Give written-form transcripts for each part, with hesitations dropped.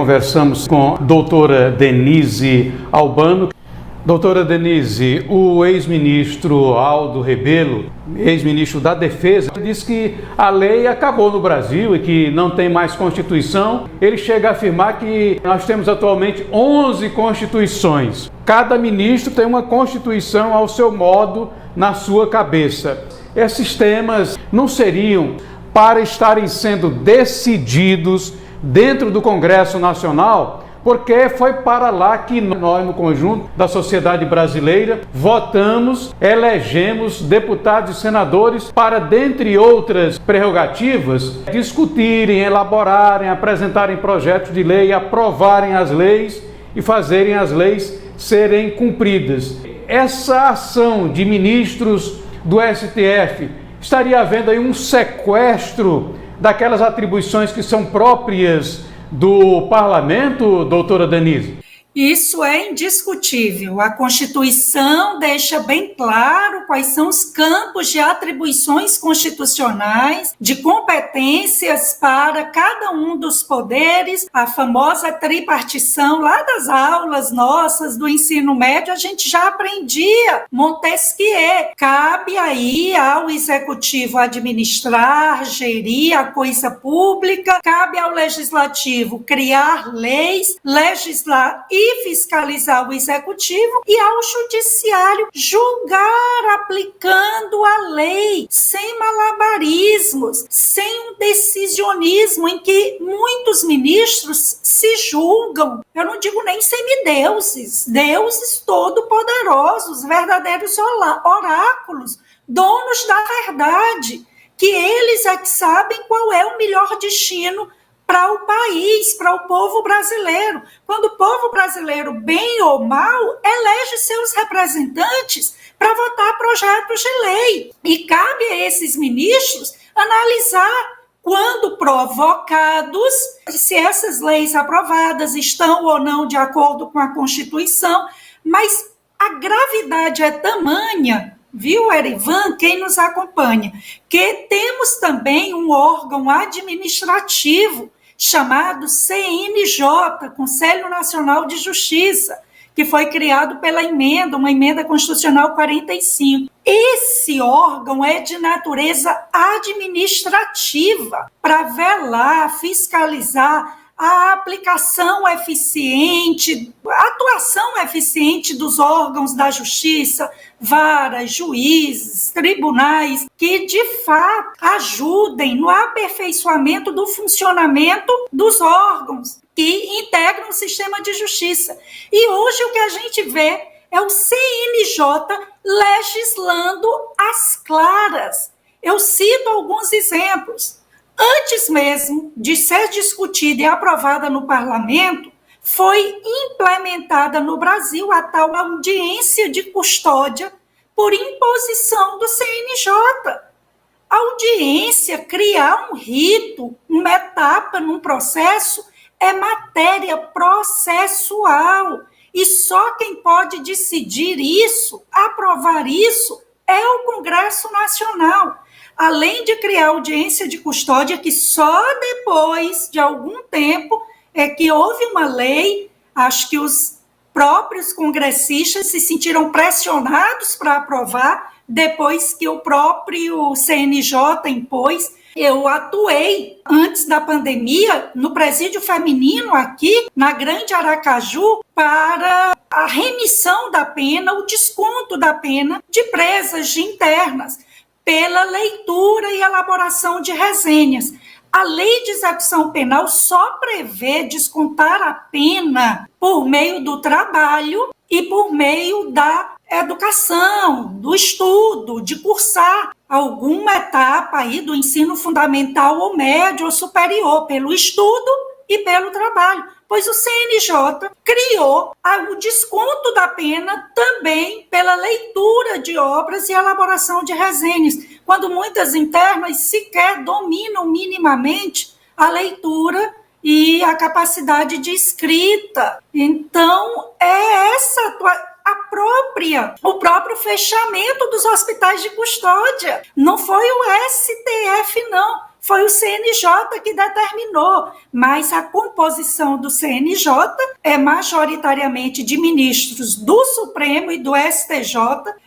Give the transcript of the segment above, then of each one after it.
conversamos com a doutora Denise Albano. Doutora Denise, o ex-ministro Aldo Rebelo, ex-ministro da Defesa, disse que a lei acabou no Brasil e que não tem mais Constituição. Ele chega a afirmar que nós temos atualmente 11 constituições. Cada ministro tem uma Constituição ao seu modo, na sua cabeça. Esses temas não seriam para estarem sendo decididos dentro do Congresso Nacional? Porque foi para lá que nós, no conjunto da sociedade brasileira, votamos, elegemos deputados e senadores para, dentre outras prerrogativas, discutirem, elaborarem, apresentarem projetos de lei, aprovarem as leis e fazerem as leis serem cumpridas. Essa ação de ministros do STF estaria havendo aí um sequestro daquelas atribuições que são próprias do parlamento, doutora Denise? Isso é indiscutível. A Constituição deixa bem claro quais são os campos de atribuições constitucionais, de competências para cada um dos poderes. A famosa tripartição, lá das aulas nossas do ensino médio, a gente já aprendia. Montesquieu. Cabe aí ao Executivo administrar, gerir a coisa pública, cabe ao Legislativo criar leis, legislar e fiscalizar o Executivo e ao Judiciário julgar aplicando a lei, sem malabarismos, sem um decisionismo em que muitos ministros se julgam, eu não digo nem semideuses, deuses todo-poderosos, verdadeiros oráculos, donos da verdade, que eles é que sabem qual é o melhor destino para o país, para o povo brasileiro. Quando o povo brasileiro, bem ou mal, elege seus representantes para votar projetos de lei. E cabe a esses ministros analisar, quando provocados, se essas leis aprovadas estão ou não de acordo com a Constituição, mas a gravidade é tamanha, viu, Erivan, quem nos acompanha, que temos também um órgão administrativo chamado CNJ, Conselho Nacional de Justiça, que foi criado pela uma emenda constitucional 45. Esse órgão é de natureza administrativa, para velar, fiscalizar a aplicação eficiente, a atuação eficiente dos órgãos da justiça, varas, juízes, tribunais, que de fato ajudem no aperfeiçoamento do funcionamento dos órgãos que integram o sistema de justiça. E hoje o que a gente vê é o CNJ legislando às claras. Eu cito alguns exemplos. Antes mesmo de ser discutida e aprovada no parlamento, foi implementada no Brasil a tal audiência de custódia por imposição do CNJ. A audiência, criar um rito, uma etapa num processo, é matéria processual. E só quem pode decidir isso, aprovar isso, é o Congresso Nacional. Além de criar audiência de custódia, que só depois de algum tempo é que houve uma lei, acho que os próprios congressistas se sentiram pressionados para aprovar, depois que o próprio CNJ impôs. Eu atuei, antes da pandemia, no presídio feminino aqui, na Grande Aracaju, para a remissão da pena, o desconto da pena de presas de internas, pela leitura e elaboração de resenhas. A lei de execução penal só prevê descontar a pena por meio do trabalho e por meio da educação, do estudo, de cursar alguma etapa aí do ensino fundamental ou médio ou superior, pelo estudo e pelo trabalho. Pois o CNJ criou o desconto da pena também pela leitura de obras e elaboração de resenhas, quando muitas internas sequer dominam minimamente a leitura e a capacidade de escrita. Então, é essa o próprio fechamento dos hospitais de custódia. Não foi o STF, não. foi o CNJ que determinou, mas a composição do CNJ é majoritariamente de ministros do Supremo e do STJ,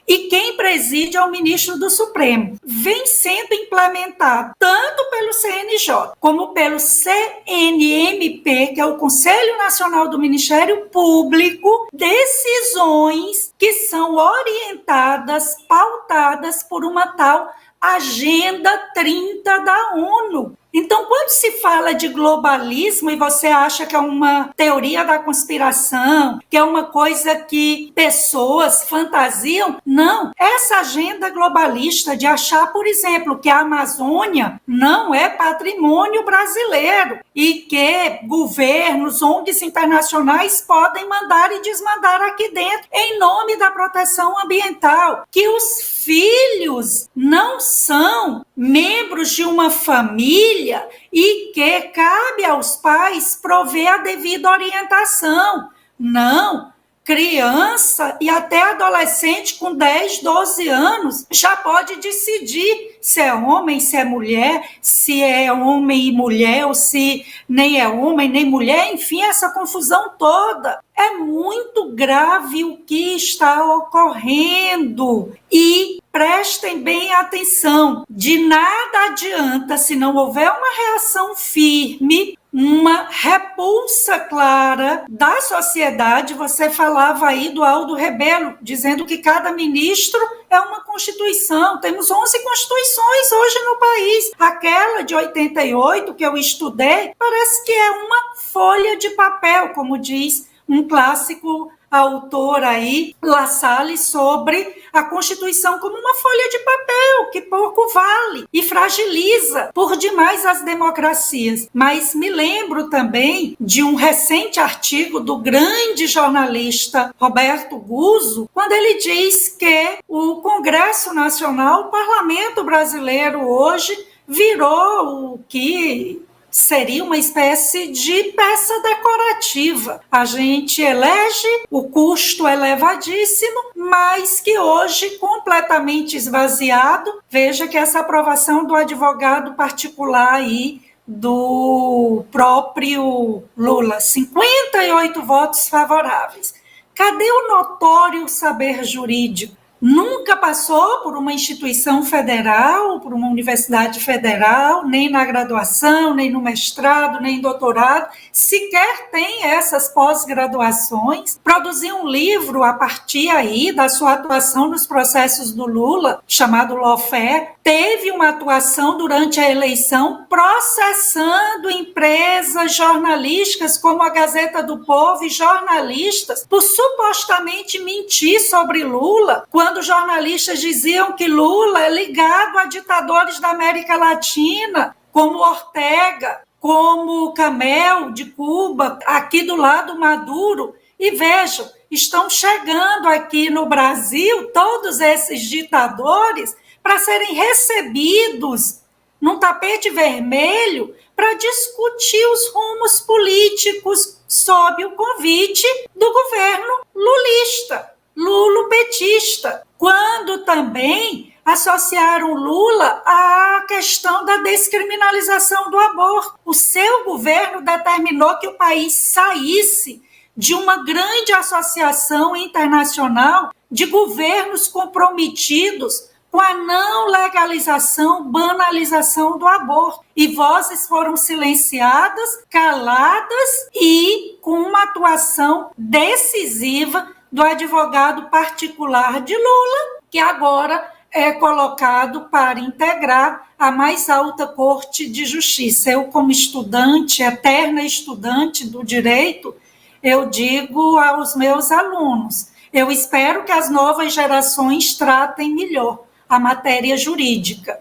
e quem preside é o ministro do Supremo. Vem sendo implementado tanto pelo CNJ como pelo CNMP, que é o Conselho Nacional do Ministério Público, decisões que são orientadas, pautadas por uma tal Agenda 30 da ONU. Então, quando se fala de globalismo e você acha que é uma teoria da conspiração, que é uma coisa que pessoas fantasiam, não. Essa agenda globalista de achar, por exemplo, que a Amazônia não é patrimônio brasileiro e que governos, ONGs internacionais podem mandar e desmandar aqui dentro em nome da proteção ambiental, que os filhos não são membros de uma família e que cabe aos pais prover a devida orientação. Não, criança e até adolescente com 10, 12 anos já pode decidir se é homem, se é mulher, se é homem e mulher, ou se nem é homem nem mulher, enfim, essa confusão toda. É muito grave o que está ocorrendo e prestem bem atenção, de nada adianta se não houver uma reação firme, uma repulsa clara da sociedade. Você falava aí do Aldo Rebelo, dizendo que cada ministro é uma constituição. Temos 11 constituições hoje no país. Aquela de 88 que eu estudei, parece que é uma folha de papel, como diz um clássico autor aí, La Salle, sobre a Constituição como uma folha de papel que pouco vale e fragiliza por demais as democracias. Mas me lembro também de um recente artigo do grande jornalista Roberto Guzzo, quando ele diz que o Congresso Nacional, o Parlamento brasileiro hoje, virou o que seria uma espécie de peça decorativa. A gente elege, o custo é elevadíssimo, mas que hoje, completamente esvaziado, veja que essa aprovação do advogado particular aí, do próprio Lula, 58 votos favoráveis. Cadê o notório saber jurídico? Nunca passou por uma instituição federal, por uma universidade federal, nem na graduação, nem no mestrado, nem doutorado, sequer tem essas pós-graduações. Produziu um livro a partir aí da sua atuação nos processos do Lula, chamado Lawfare. Teve uma atuação durante a eleição processando empresas jornalísticas como a Gazeta do Povo e jornalistas por supostamente mentir sobre Lula, quando jornalistas diziam que Lula é ligado a ditadores da América Latina, como Ortega, como Camel de Cuba, aqui do lado Maduro. E vejam, estão chegando aqui no Brasil todos esses ditadores para serem recebidos num tapete vermelho para discutir os rumos políticos sob o convite do governo lulista, lulopetista, quando também associaram Lula à questão da descriminalização do aborto. O seu governo determinou que o país saísse de uma grande associação internacional de governos comprometidos com a não legalização, banalização do aborto. E vozes foram silenciadas, caladas e com uma atuação decisiva do advogado particular de Lula, que agora é colocado para integrar a mais alta Corte de Justiça. Eu, como estudante, eterna estudante do direito, eu digo aos meus alunos, eu espero que as novas gerações tratem melhor a matéria jurídica,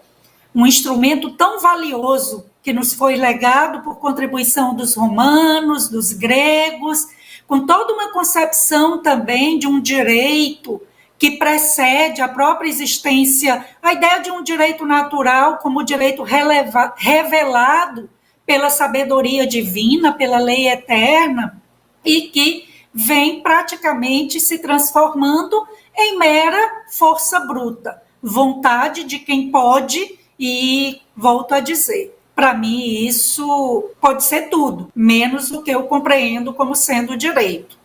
um instrumento tão valioso que nos foi legado por contribuição dos romanos, dos gregos, com toda uma concepção também de um direito que precede a própria existência, a ideia de um direito natural como direito revelado pela sabedoria divina, pela lei eterna, e que vem praticamente se transformando em mera força bruta, vontade de quem pode e, volto a dizer, Para mim, isso pode ser tudo, menos o que eu compreendo como sendo direito.